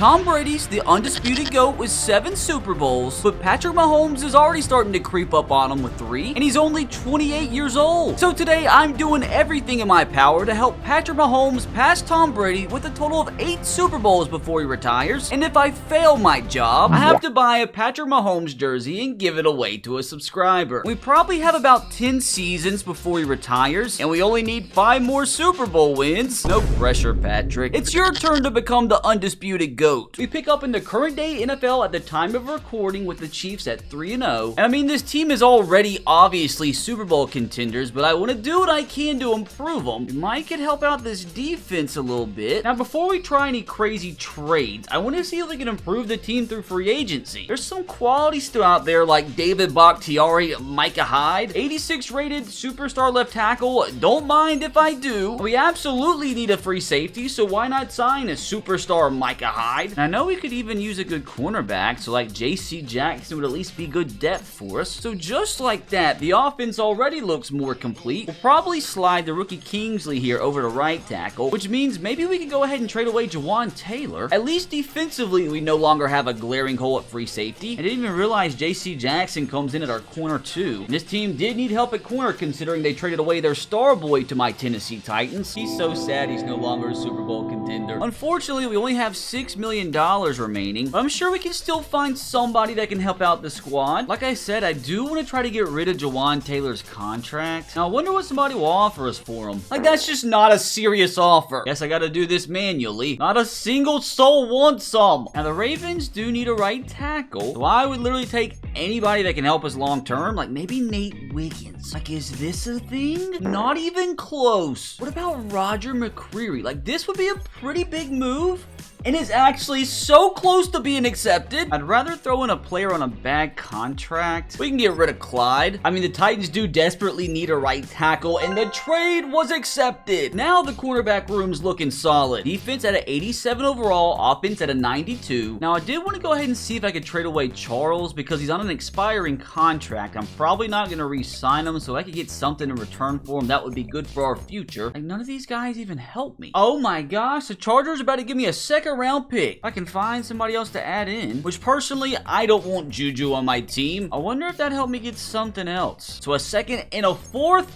Tom Brady's the undisputed GOAT with 7 Super Bowls, but Patrick Mahomes is already starting to creep up on him with 3, and he's only 28 years old. So today, I'm doing everything in my power to help Patrick Mahomes pass Tom Brady with a total of 8 Super Bowls before he retires, and if I fail my job, I have to buy a Patrick Mahomes jersey and give it away to a subscriber. We probably have about 10 seasons before he retires, and we only need 5 more Super Bowl wins. No pressure, Patrick. It's your turn to become the undisputed GOAT. We pick up in the current day NFL at the time of recording with the Chiefs at 3-0. And I mean, this team is already obviously Super Bowl contenders, but I want to do what I can to improve them. We might could help out this defense a little bit. Now, before we try any crazy trades, I want to see if we can improve the team through free agency. There's some quality still out there like David Bakhtiari, Micah Hyde, 86 rated superstar left tackle. Don't mind if I do. We absolutely need a free safety, so why not sign a superstar Micah Hyde? And I know we could even use a good cornerback, so like J.C. Jackson would at least be good depth for us. So just like that, the offense already looks more complete. We'll probably slide the rookie Kingsley here over to right tackle, which means maybe we can go ahead and trade away Jawan Taylor. At least defensively, we no longer have a glaring hole at free safety. I didn't even realize J.C. Jackson comes in at our corner too. And this team did need help at corner considering they traded away their star boy to my Tennessee Titans. He's so sad he's no longer a Super Bowl contender. Unfortunately, we only have $6 million remaining, but I'm sure we can still find somebody that can help out the squad. Like I said, I do want to try to get rid of Jawan Taylor's contract. Now, I wonder what somebody will offer us for him. Like, that's just not a serious offer. Guess I gotta do this manually. Not a single soul wants some. Now, the Ravens do need a right tackle, so I would literally take anybody that can help us long term, like maybe Nate Wiggins. Like, is this a thing? Not even close. What about Roger McCreary? Like, this would be a pretty big move, and is actually so close to being accepted. I'd rather throw in a player on a bad contract. We can get rid of Clyde. I mean, the Titans do desperately need a right tackle, and the trade was accepted. Now the cornerback room's looking solid. Defense at an 87 overall, offense at a 92. Now, I did want to go ahead and see if I could trade away Charles because he's on an expiring contract. I'm probably not going to re-sign him, so I could get something in return for him that would be good for our future. Like, none of these guys even help me. Oh my gosh, the Chargers are about to give me a second round pick. I can find somebody else to add in, which personally, I don't want Juju on my team. I wonder if that helped me get something else. So a second and a fourth.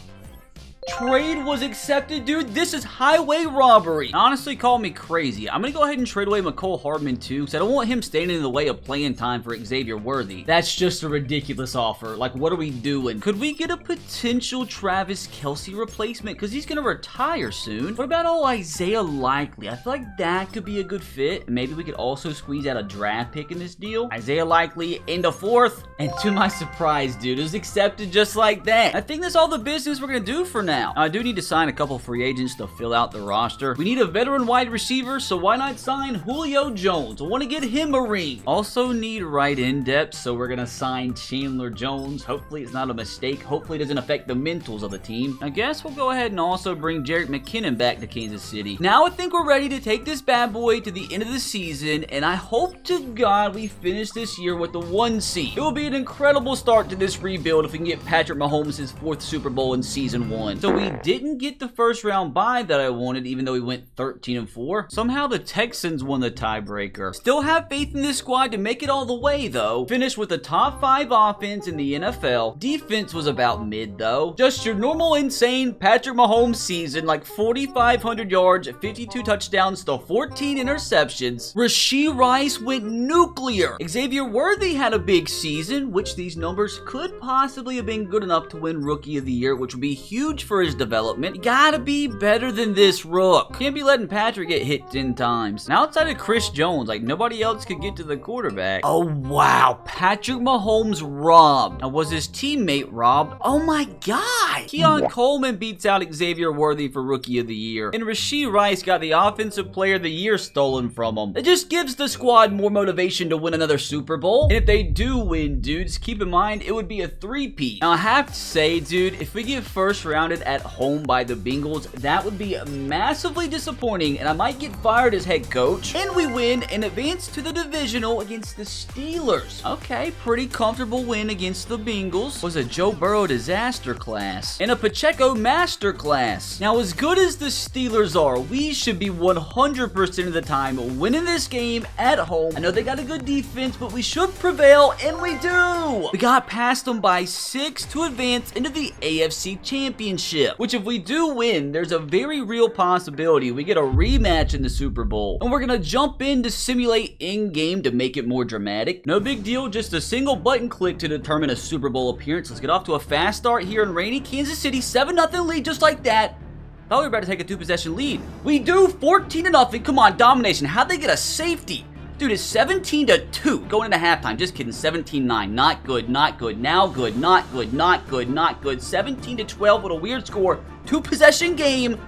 Trade was accepted, dude. This is highway robbery. Honestly, call me crazy. I'm gonna go ahead and trade away McCole Hardman too, because I don't want him standing in the way of playing time for Xavier Worthy. That's just a ridiculous offer. Like, what are we doing? Could we get a potential Travis Kelce replacement? Because he's gonna retire soon. What about old Isaiah Likely? I feel like that could be a good fit. And maybe we could also squeeze out a draft pick in this deal. Isaiah Likely in the 4th. And to my surprise, dude, it was accepted just like that. I think that's all the business we're gonna do for now. I do need to sign a couple free agents to fill out the roster. We need a veteran wide receiver, so why not sign Julio Jones? I want to get him a ring. Also need right end depth, so we're going to sign Chandler Jones. Hopefully it's not a mistake. Hopefully it doesn't affect the mentals of the team. I guess we'll go ahead and also bring Jerick McKinnon back to Kansas City. Now I think we're ready to take this bad boy to the end of the season, and I hope to God we finish this year with the 1 seed. It will be an incredible start to this rebuild if we can get Patrick Mahomes his 4th Super Bowl in season 1. So we didn't get the first round bye that I wanted, even though we went 13-4. Somehow the Texans won the tiebreaker. Still have faith in this squad to make it all the way, though. Finished with a top 5 offense in the NFL. Defense was about mid, though. Just your normal insane Patrick Mahomes season, like 4,500 yards, 52 touchdowns to 14 interceptions. Rashee Rice went nuclear. Xavier Worthy had a big season, which these numbers could possibly have been good enough to win Rookie of the Year, which would be huge for his development. You gotta be better than this rook. Can't be letting Patrick get hit 10 times. And outside of Chris Jones, like nobody else could get to the quarterback. Oh wow, Patrick Mahomes robbed. Now was his teammate robbed? Oh my god. Keon Coleman beats out Xavier Worthy for Rookie of the Year. And Rashee Rice got the Offensive Player of the Year stolen from him. It just gives the squad more motivation to win another Super Bowl. And if they do win, dudes, keep in mind it would be a 3-peat. Now I have to say, dude, if we get first rounded at home by the Bengals, that would be massively disappointing, and I might get fired as head coach. And we win and advance to the divisional against the Steelers. Okay, pretty comfortable win against the Bengals. Was a Joe Burrow disaster class. class and a Pacheco masterclass. Now, as good as the Steelers are, we should be 100% of the time winning this game at home. I know they got a good defense, but we should prevail, and we do. We got past them by 6 to advance into the AFC Championship, which if we do win, there's a very real possibility we get a rematch in the Super Bowl. And we're gonna jump in to simulate in-game to make it more dramatic. No big deal, just a single button click to determine a Super Bowl appearance. Let's get off to a fast start here in rainy Kansas City. 7-0 lead just like that. Thought we were about to take a 2-possession lead. We do. 14-0. Come on, domination. How'd they get a safety? Dude, it's 17-2 going into halftime. Just kidding. 17-9. Not good, not good. Now good, not good, not good, not good. 17-12 with a weird score. 2-possession game.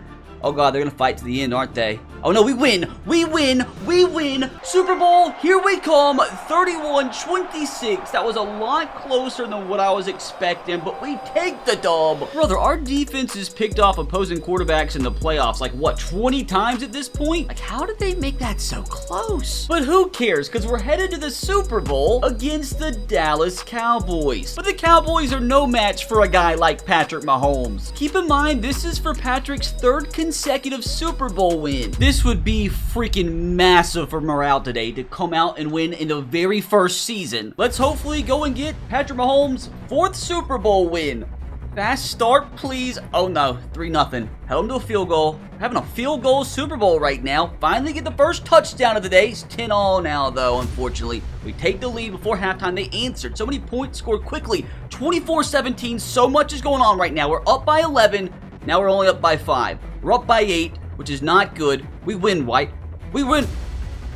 Oh God, they're gonna fight to the end, aren't they? Oh no, we win! We win! We win! Super Bowl, here we come! 31-26. That was a lot closer than what I was expecting, but we take the dub. Brother, our defense has picked off opposing quarterbacks in the playoffs, like what, 20 times at this point? Like, how did they make that so close? But who cares, because we're headed to the Super Bowl against the Dallas Cowboys. But the Cowboys are no match for a guy like Patrick Mahomes. Keep in mind, this is for Patrick's 3rd consecutive Super Bowl win. This would be freaking massive for morale today to come out and win in the very first season. Let's hopefully go and get Patrick Mahomes' 4th Super Bowl win. Fast start, please. Oh no, 3-0. Held him to a field goal. Having a field goal Super Bowl right now. Finally get the first touchdown of the day. It's 10-all now though, unfortunately. We take the lead before halftime. They answered. So many points scored quickly. 24-17. So much is going on right now. We're up by 11. Now we're only up by 5. We're up by 8, which is not good. We win, White. We win.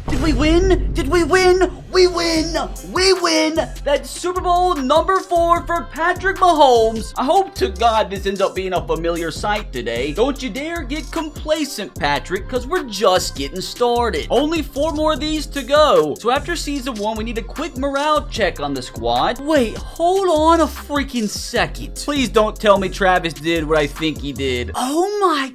Did we win? Did we win? We win! We win! That's Super Bowl number 4 for Patrick Mahomes. I hope to God this ends up being a familiar sight today. Don't you dare get complacent, Patrick, because we're just getting started. Only 4 more of these to go. So after season 1, we need a quick morale check on the squad. Wait, hold on a freaking second. Please don't tell me Travis did what I think he did. Oh my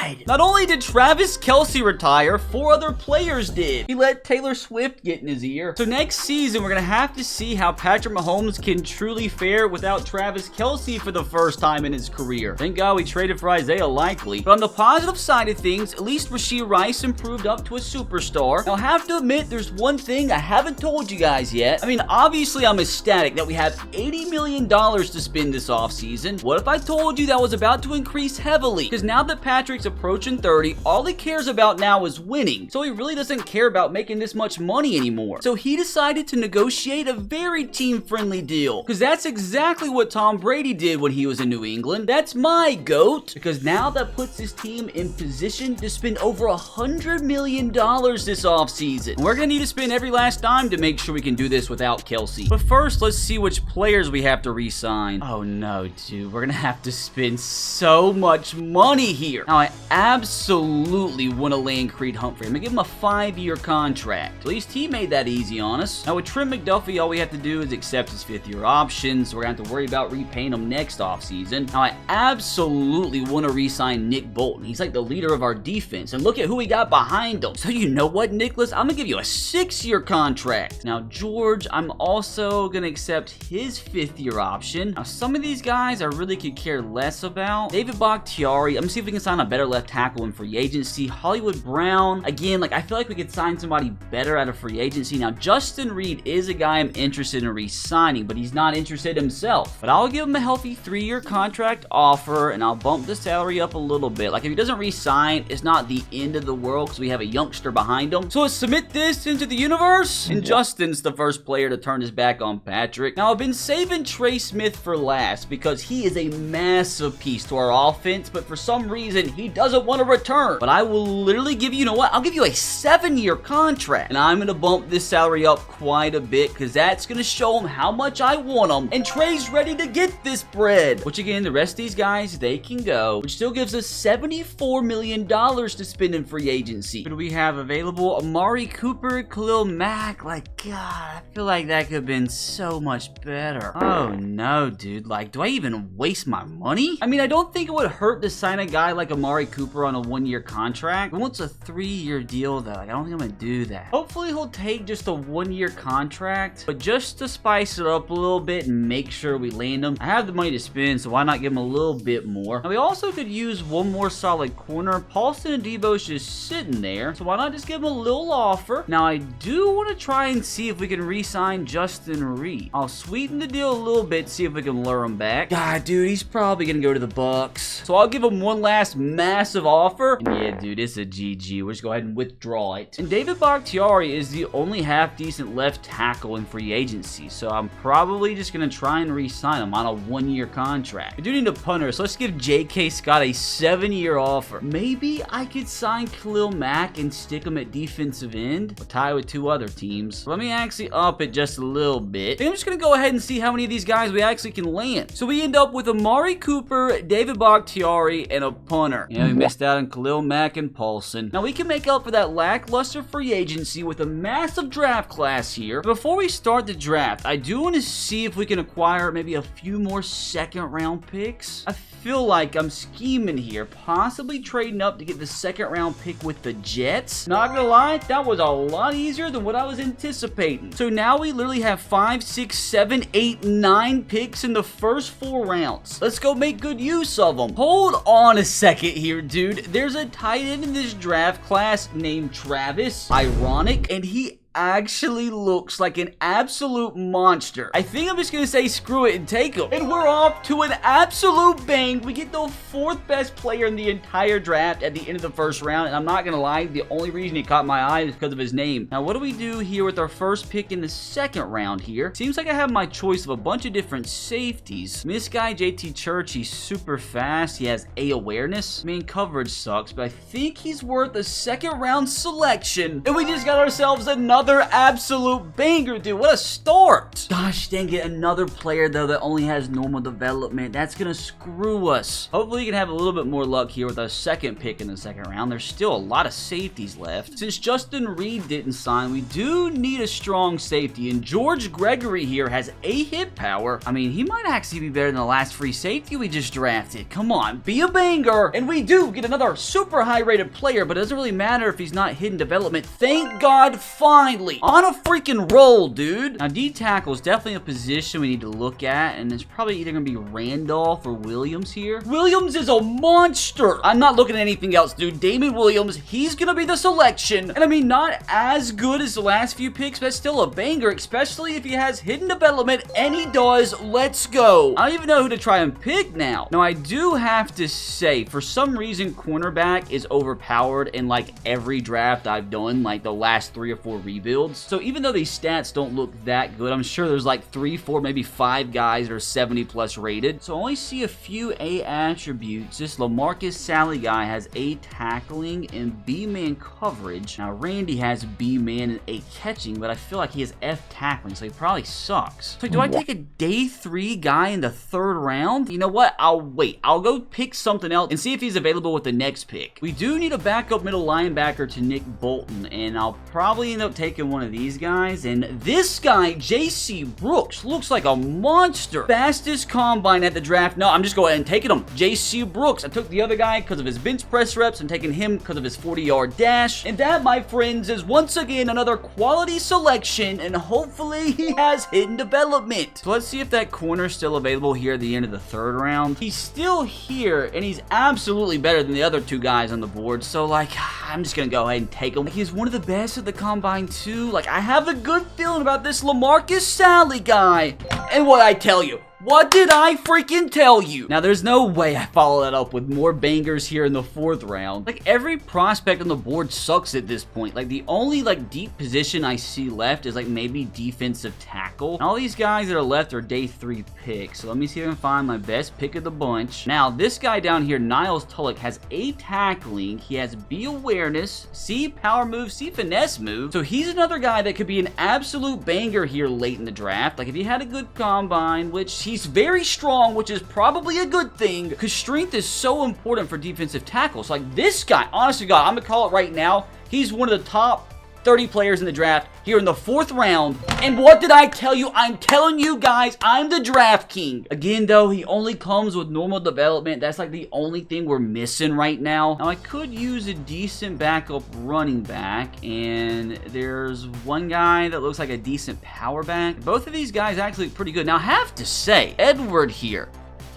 God! Not only did Travis Kelce retire, 4 other players did. He let Taylor Swift get in his ear. So next season, we're going to have to see how Patrick Mahomes can truly fare without Travis Kelce for the first time in his career. Thank God we traded for Isaiah Likely. But on the positive side of things, at least Rashee Rice improved up to a superstar. Now, I have to admit, there's one thing I haven't told you guys yet. I mean, obviously, I'm ecstatic that we have $80 million to spend this offseason. What if I told you that was about to increase heavily? Because now that Patrick's approaching 30, all he cares about now is winning. So he really doesn't care about making this much money anymore. So he decided to negotiate a very team-friendly deal. Because that's exactly what Tom Brady did when he was in New England. That's my GOAT. Because now that puts his team in position to spend over $100 million this offseason. We're going to need to spend every last dime to make sure we can do this without Kelce. But first, let's see which players we have to re-sign. Oh no, dude. We're going to have to spend so much money here. Now, I absolutely want to land Creed Humphrey. I'm going to give him a 5-year contract. At least he made that easy on us. Now with Trent McDuffie, all we have to do is accept his 5th-year option, so we're going to have to worry about repaying him next offseason. Now I absolutely want to re-sign Nick Bolton. He's like the leader of our defense, and look at who we got behind him. So you know what, Nicholas? I'm going to give you a 6-year contract. Now George, I'm also going to accept his 5th-year option. Now some of these guys I really could care less about. David Bakhtiari, I'm going to see if we can sign a better left tackle in free agency. Hollywood Brown, again, like I feel like we could sign somebody better out of free agency. Now, Justin Reed is a guy I'm interested in re-signing, but he's not interested himself. But I'll give him a healthy 3-year contract offer, and I'll bump the salary up a little bit. Like, if he doesn't re-sign, it's not the end of the world because we have a youngster behind him. So let's submit this into the universe, and Justin's the first player to turn his back on Patrick. Now, I've been saving Trey Smith for last because he is a massive piece to our offense, but for some reason, he doesn't want to return. But I will literally give you, you know what? I'll give you a 7-year contract, and I'm going to bump this salary up quite a bit because that's going to show him how much I want him. And Trey's ready to get this bread. Which again, the rest of these guys, they can go. Which still gives us $74 million to spend in free agency. Who do we have available? Amari Cooper, Khalil Mack. Like, God, I feel like that could have been so much better. Oh no, dude. Like, do I even waste my money? I mean, I don't think it would hurt to sign a guy like Amari Cooper on a 1-year contract. He wants a 3-year deal, though. Like, I don't think I'm going to do that. Hopefully, he'll take just a 1-year contract, but just to spice it up a little bit and make sure we land him. I have the money to spend, so why not give him a little bit more? Now, we also could use one more solid corner. Paulson and Debo's just sitting there, so why not just give him a little offer? Now, I do want to try and see if we can re-sign Justin Reed. I'll sweeten the deal a little bit, see if we can lure him back. God, dude, he's probably going to go to the Bucks. So I'll give him one last massive offer. And yeah, dude, it's a GG. We'll just go ahead and withdraw it. And David Bakhtiari is the only half-decent left tackle in free agency, so I'm probably just going to try and re-sign him on a 1-year contract. We do need a punter, so let's give J.K. Scott a 7-year offer. Maybe I could sign Khalil Mack and stick him at defensive end, or tie with 2 other teams. Let me actually up it just a little bit. I think I'm just going to go ahead and see how many of these guys we actually can land. So we end up with Amari Cooper, David Bakhtiari, and a punter. Yeah, we missed out on Khalil Mack and Paulson. Now we can make up for that lackluster free agency with a massive draft class here. Before we start the draft, I do want to see if we can acquire maybe a few more 2nd round picks. I feel like I'm scheming here, possibly trading up to get the 2nd round pick with the Jets. Not gonna lie, that was a lot easier than what I was anticipating. So now we literally have 5, 6, 7, 8, 9 picks in the first 4 rounds. Let's go make good use of them. Hold on a second here, dude. There's a tight end in this draft class named Travis. Ironic, and he actually looks like an absolute monster. I think I'm just gonna say screw it and take him. And we're off to an absolute bang. We get the 4th best player in the entire draft at the end of the first round, and I'm not gonna lie, the only reason he caught my eye is because of his name. Now, what do we do here with our first pick in the 2nd round here? Seems like I have my choice of a bunch of different safeties. I mean, this guy, JT Church, he's super fast. He has A awareness. I mean, coverage sucks, but I think he's worth a 2nd round selection. And we just got ourselves another absolute banger, dude. What a start. Gosh dang it, another player though that only has normal development. That's gonna screw us. Hopefully we can have a little bit more luck here with our 2nd pick in the 2nd round. There's still a lot of safeties left. Since Justin Reed didn't sign, we do need a strong safety, and George Gregory here has a hit power. I mean, he might actually be better than the last free safety we just drafted. Come on, be a banger. And we do get another super high rated player, but it doesn't really matter if he's not hidden development. Thank God, finally. On a freaking roll, dude. Now, D-tackle is definitely a position we need to look at, and it's probably either going to be Randolph or Williams here. Williams is a monster. I'm not looking at anything else, dude. Damon Williams, he's going to be the selection. And I mean, not as good as the last few picks, but still a banger, especially if he has hidden development, and he does. Let's go. I don't even know who to try and pick now. Now, I do have to say, for some reason, cornerback is overpowered in like every draft I've done, like the last 3 or 4 rebuilds. So even though these stats don't look that good, I'm sure there's like 3, 4, maybe 5 guys that are 70 plus rated. So I only see a few A attributes. This LaMarcus Sally guy has A tackling and B man coverage. Now Randy has B man and A catching, but I feel like he has F tackling, so he probably sucks. So do I take a day 3 guy in the 3rd round? You know what? I'll wait. I'll go pick something else and see if he's available with the next pick. We do need a backup middle linebacker to Nick Bolton, and I'll probably end up taking one of these guys. And this guy, J.C. Brooks, looks like a monster. Fastest combine at the draft. No, I'm just going ahead and taking him. J.C. Brooks. I took the other guy because of his bench press reps. I'm taking him because of his 40-yard dash. And that, my friends, is once again another quality selection, and hopefully he has hidden development. So let's see if that corner is still available here at the end of the 3rd round. He's still here, and he's absolutely better than the other 2 guys on the board. So, like, I'm just going to go ahead and take him. He's one of the best at the combine, too. Like, I have a good feeling about this LaMarcus Sally guy. And what I tell you, What did I freaking tell you? Now, there's no way I follow that up with more bangers here in the 4th round. Like, every prospect on the board sucks at this point. Like, the only, like, deep position I see left is, like, maybe defensive tackle. And all these guys that are left are day 3 picks. So let me see if I can find my best pick of the bunch. Now, this guy down here, Niles Tulloch, has A tackling. He has B awareness, C power move, C finesse move. So he's another guy that could be an absolute banger here late in the draft. Like, if he had a good combine, which he's very strong, which is probably a good thing, because strength is so important for defensive tackles. Like, this guy, honestly, God, I'm gonna call it right now, he's one of the top 30 players in the draft here in the 4th round. And what did I tell you? I'm telling you guys, I'm the draft king. Again, though, he only comes with normal development. That's like the only thing we're missing right now. Now, I could use a decent backup running back, and there's one guy that looks like a decent power back. Both of these guys actually look pretty good. Now, I have to say, Edward here,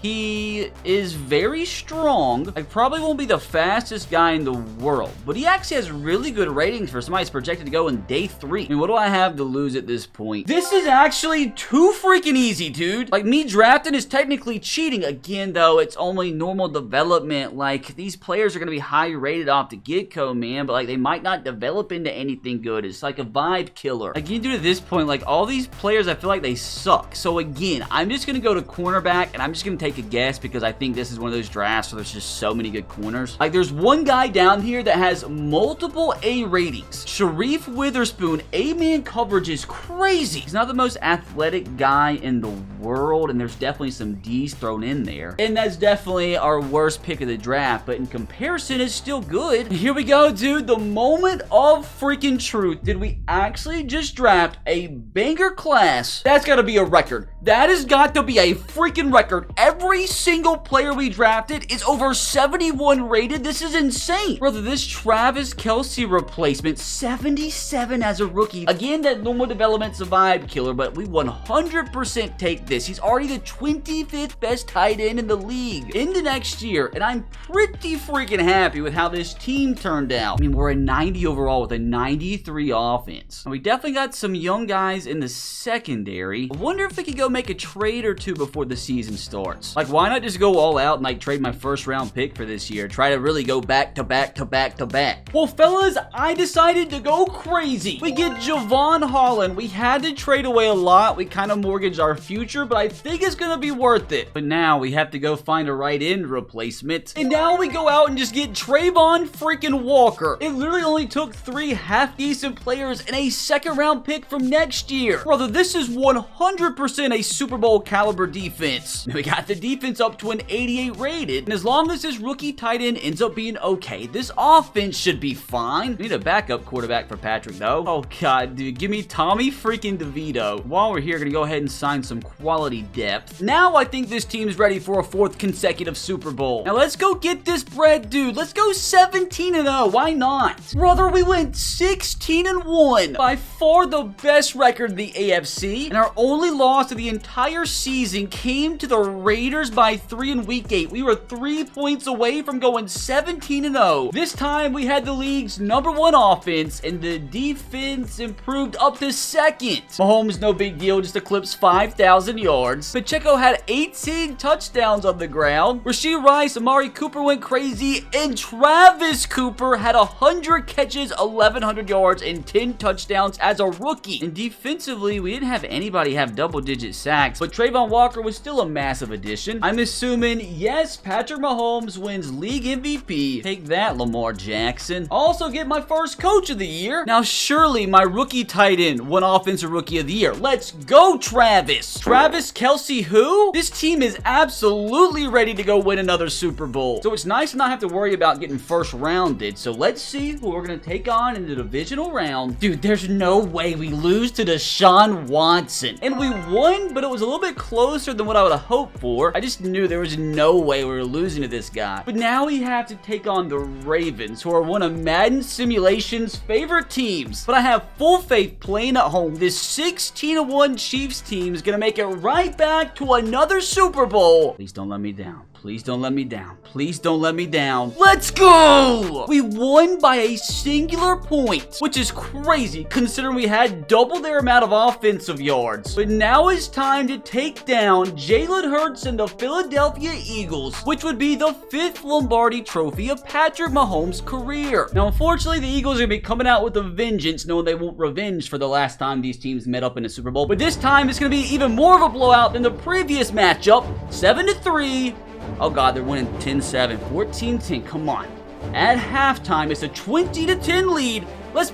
he is very strong. I probably won't be the fastest guy in the world, but he actually has really good ratings for somebody who's projected to go in day 3. I mean, what do I have to lose at this point? This is actually too freaking easy, dude. Like, me drafting is technically cheating. Again, though, it's only normal development. Like, these players are going to be high rated off the get-go, man, but, like, they might not develop into anything good. It's like a vibe killer. Again, dude, at this point, like, all these players, I feel like they suck. So, again, I'm just going to go to cornerback, and I'm just going to take a guess because I think this is one of those drafts where there's just so many good corners. Like, there's one guy down here that has multiple A ratings. Sharif Witherspoon, A-man coverage is crazy. He's not the most athletic guy in the world, and there's definitely some D's thrown in there. And that's definitely our worst pick of the draft, but in comparison, it's still good. Here we go, dude. The moment of freaking truth. Did we actually just draft a banger class? That's got to be a record. That has got to be a freaking record. Every single player we drafted is over 71 rated. This is insane. Brother, this Travis Kelce replacement, 77 as a rookie. Again, that normal development's a vibe killer, but we 100% take this. He's already the 25th best tight end in the league in the next year, and I'm pretty freaking happy with how this team turned out. I mean, we're a 90 overall with a 93 offense. And we definitely got some young guys in the secondary. I wonder if we could go make a trade or two before the season starts. Like, why not just go all out and, like, trade my 1st round pick for this year? Try to really go back to back to back to back. Well, fellas, I decided to go crazy. We get Javon Holland. We had to trade away a lot. We kind of mortgaged our future, but I think it's going to be worth it. But now we have to go find a right end replacement. And now we go out and just get Trayvon freaking Walker. It literally only took 3 half-decent players and a 2nd round pick from next year. Brother, this is 100% a Super Bowl caliber defense. We got the defense up to an 88 rated, and as long as this rookie tight end ends up being okay, this offense should be fine. We need a backup quarterback for Patrick, though. Oh, God, dude, give me Tommy freaking DeVito. While we're here, gonna go ahead and sign some quality depth. Now I think this team's ready for a 4th consecutive Super Bowl. Now let's go get this bread, dude. Let's go 17-0. Why not? Brother, we went 16-1. By far the best record in the AFC, and our only loss of the entire season came to the Raiders by 3 in week 8. We were 3 points away from going 17-0. This time we had the league's #1 offense, and the defense improved up to 2nd. Mahomes, no big deal, just eclipsed 5,000 yards. Pacheco had 18 touchdowns on the ground. Rashee Rice, Amari Cooper went crazy, and Travis Cooper had 100 catches, 1,100 yards, and 10 touchdowns as a rookie. And defensively, we didn't have anybody have double-digit sacks, but Trayvon Walker was still a massive addition. I'm assuming, yes, Patrick Mahomes wins league MVP. Take that, Lamar Jackson. Also get my 1st coach of the year. Now, surely my rookie tight end won offensive rookie of the year. Let's go, Travis. Travis Kelce who? This team is absolutely ready to go win another Super Bowl. So it's nice to not have to worry about getting 1st rounded. So let's see who we're going to take on in the divisional round. Dude, there's no way we lose to Deshaun Watson. And we won, but it was a little bit closer than what I would have hoped for. I just knew there was no way we were losing to this guy. But now we have to take on the Ravens, who are one of Madden Simulation's favorite teams. But I have full faith playing at home. This 16-1 Chiefs team is going to make it right back to another Super Bowl. Please don't let me down. Please don't let me down. Please don't let me down. Let's go! We won by a singular point, which is crazy considering we had double their amount of offensive yards. But now it's time to take down Jalen Hurts and the Philadelphia Eagles, which would be the 5th Lombardi trophy of Patrick Mahomes' career. Now, unfortunately, the Eagles are going to be coming out with a vengeance, knowing they want revenge for the last time these teams met up in a Super Bowl. But this time, it's going to be even more of a blowout than the previous matchup, 7-3. Oh, God, they're winning 10-7, 14-10. Come on. At halftime, it's a 20-10 lead. Let's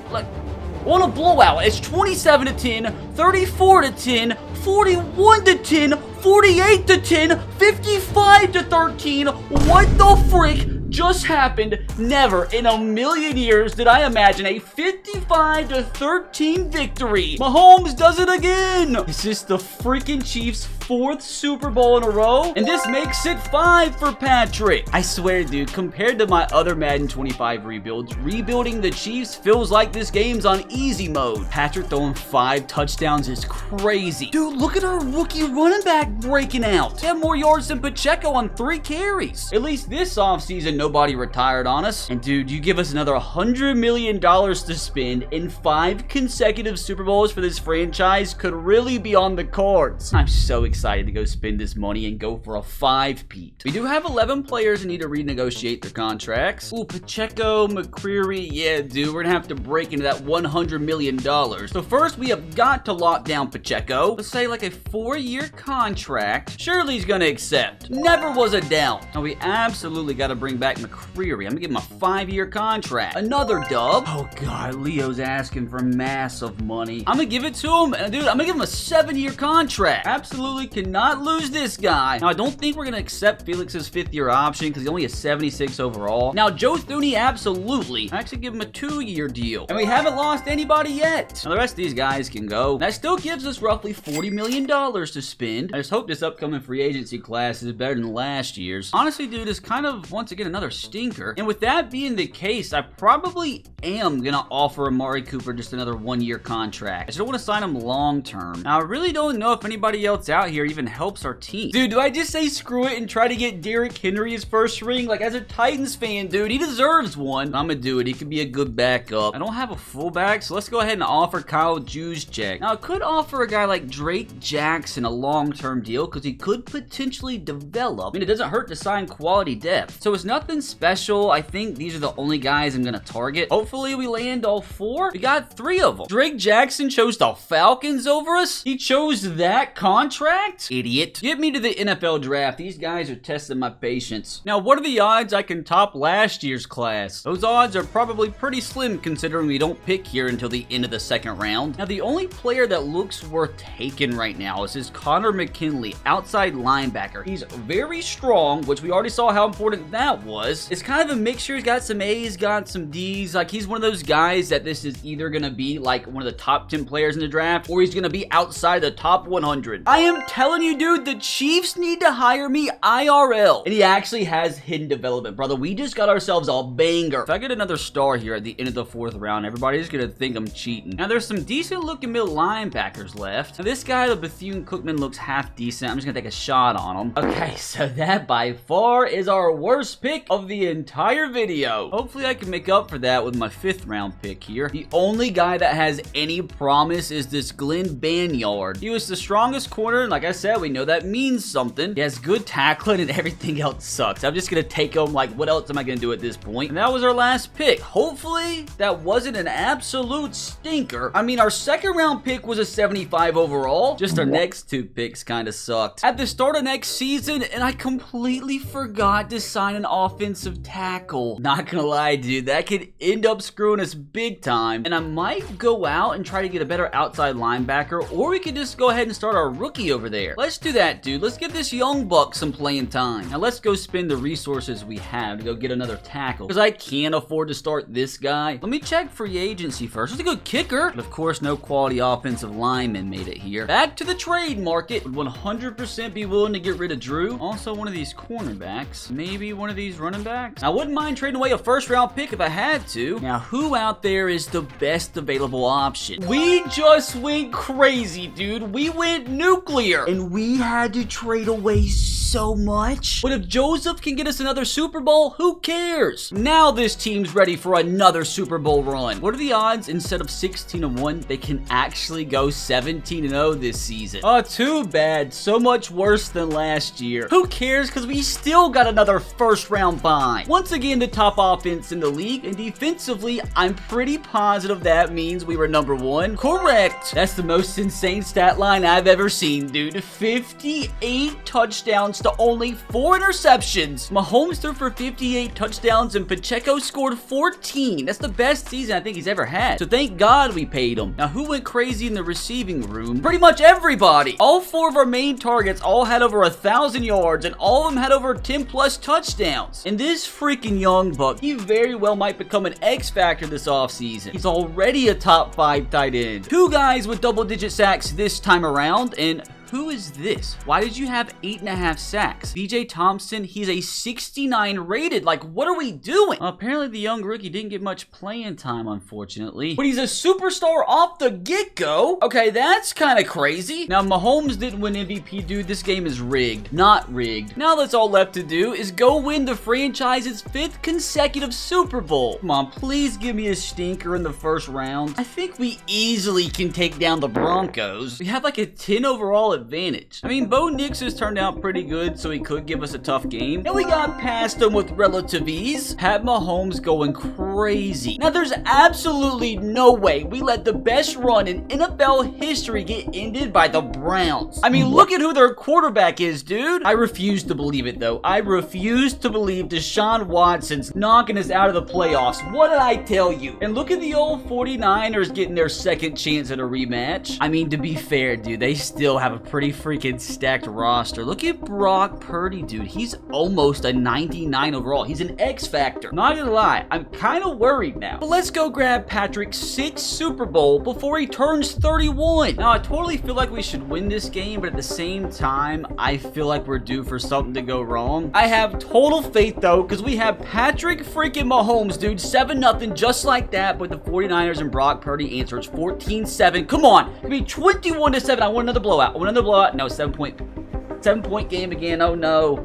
want a blowout. It's 27-10, 34-10, 41-10, 48-10, 55-13. What the frick? just happened. Never in a million years did I imagine a 55-13 victory. Mahomes does it again. Is this the freaking Chiefs' 4th Super Bowl in a row? And this makes it 5 for Patrick. I swear, dude, compared to my other Madden 25 rebuilds, rebuilding the Chiefs feels like this game's on easy mode. Patrick throwing 5 touchdowns is crazy. Dude, look at our rookie running back breaking out. They have more yards than Pacheco on 3 carries. At least this offseason, nobody retired on us. And dude, you give us another $100 million to spend in 5 consecutive Super Bowls for this franchise could really be on the cards. I'm so excited to go spend this money and go for a 5-peat. We do have 11 players that need to renegotiate their contracts. Ooh, Pacheco, McCreary. Yeah, dude, we're gonna have to break into that $100 million. So first, we have got to lock down Pacheco. Let's say like a 4-year contract. Surely he's gonna accept. Never was a doubt. Now we absolutely got to bring back McCreary. I'm gonna give him a 5-year contract. Another dub. Oh god, Leo's asking for massive money. I'm gonna give it to him, and dude, I'm gonna give him a 7-year contract. Absolutely cannot lose this guy. Now I don't think we're gonna accept Felix's 5th-year option because he only has 76 overall. Now Joe Thuney, absolutely. I actually give him a 2-year deal, and we haven't lost anybody yet. Now the rest of these guys can go. That still gives us roughly $40 million to spend. I just hope this upcoming free agency class is better than last year's. Honestly, dude, it's kind of once again another stinker. And with that being the case, I probably am gonna offer Amari Cooper just another 1-year contract. I just don't want to sign him long term. Now I really don't know if anybody else out here even helps our team. Dude, do I just say screw it and try to get Derrick Henry his first ring? Like, as a Titans fan, dude, he deserves one. I'm gonna do it. He could be a good backup. I don't have a fullback, so let's go ahead and offer Kyle Juszczyk. Now I could offer a guy like Drake Jackson a long-term deal because he could potentially develop. I mean, it doesn't hurt to sign quality depth. So it's nothing special. I think these are the only guys I'm gonna target. Hopefully we land all 4. We got 3 of them. Drake Jackson chose the Falcons over us. He chose that contract? Idiot. Get me to the NFL draft. These guys are testing my patience. Now, what are the odds I can top last year's class? Those odds are probably pretty slim considering we don't pick here until the end of the 2nd round. Now, the only player that looks worth taking right now is Connor McKinley, outside linebacker. He's very strong, which we already saw how important that was. It's kind of a mixture. He's got some A's, got some D's. Like, he's one of those guys that this is either going to be like one of the top 10 players in the draft, or he's going to be outside the top 100. I am telling you, dude, the Chiefs need to hire me IRL. And he actually has hidden development, brother. We just got ourselves a banger. If I get another star here at the end of the 4th round, everybody's going to think I'm cheating. Now, there's some decent looking middle linebackers left. Now, this guy, the Bethune-Cookman, looks half decent. I'm just going to take a shot on him. Okay, so that by far is our worst pick of the entire video. Hopefully, I can make up for that with my 5th round pick here. The only guy that has any promise is this Glenn Banyard. He was the strongest corner, and like I said, we know that means something. He has good tackling, and everything else sucks. I'm just going to take him. Like, what else am I going to do at this point? And that was our last pick. Hopefully, that wasn't an absolute stinker. I mean, our 2nd round pick was a 75 overall. Just our next 2 picks kind of sucked. At the start of next season, and I completely forgot to sign an offensive tackle. Not gonna lie, dude, that could end up screwing us big time. And I might go out and try to get a better outside linebacker, or we could just go ahead and start our rookie over there. Let's do that, dude. Let's give this young buck some playing time. Now let's go spend the resources we have to go get another tackle, because I can't afford to start this guy. Let me check free agency first. It's a good kicker, but of course no quality offensive lineman made it here. Back to the trade market. Would 100% be willing to get rid of Drew. Also one of these cornerbacks. Maybe one of these running backs. I wouldn't mind trading away a 1st round pick if I had to. Now who out there is the best available option? We just went crazy, dude. We went nuclear, and we had to trade away so much. But if Joseph can get us another Super Bowl, who cares? Now this team's ready for another Super Bowl run. What are the odds instead of 16-1 they can actually go 17-0 this season? Oh, too bad. So much worse than last year. Who cares, because we still got another 1st round bye. Once again, the top offense in the league, and defensively, I'm pretty positive that means we were number 1. Correct. That's the most insane stat line I've ever seen, dude. 58 touchdowns to only 4 interceptions. Mahomes threw for 58 touchdowns and Pacheco scored 14. That's the best season I think he's ever had. So thank God we paid him. Now, who went crazy in the receiving room? Pretty much everybody. All 4 of our main targets all had over 1,000 yards, and all of them had over 10 plus touchdowns. And this freaking young buck, he very well might become an X factor this offseason. He's already a top 5 tight end. 2 guys with double-digit sacks this time around, and who is this? Why did you have 8.5 sacks? BJ Thompson, he's a 69 rated. Like, what are we doing? Apparently, the young rookie didn't get much playing time, unfortunately. But he's a superstar off the get-go. Okay, that's kind of crazy. Now, Mahomes didn't win MVP, dude. This game is rigged. Not rigged. Now, that's all left to do is go win the franchise's 5th consecutive Super Bowl. Come on, please give me a stinker in the first round. I think we easily can take down the Broncos. We have like a 10 overall advantage. I mean, Bo Nix has turned out pretty good, so he could give us a tough game. And we got past him with relative ease. Pat Mahomes going crazy. Now, there's absolutely no way we let the best run in NFL history get ended by the Browns. I mean, look at who their quarterback is, dude. I refuse to believe it, though. I refuse to believe Deshaun Watson's knocking us out of the playoffs. What did I tell you? And look at the old 49ers getting their second chance at a rematch. I mean, to be fair, dude, they still have a pretty freaking stacked roster. Look at Brock Purdy, dude. He's almost a 99 overall. He's an X factor. Not gonna lie, I'm kind of worried now. But let's go grab Patrick's 6th Super Bowl before he turns 31. Now, I totally feel like we should win this game, but at the same time, I feel like we're due for something to go wrong. I have total faith, though, because we have Patrick freaking Mahomes, dude. 7-0, just like that, but the 49ers and Brock Purdy answers 14-7. Come on. Give me 21-7. I want another blowout. I want another blowout. No, 7-point game again. Oh, no.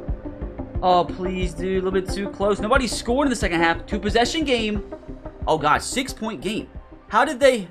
Oh, please, dude. A little bit too close. Nobody scored in the second half. 2-possession game. Oh, God. 6-point game. How'd they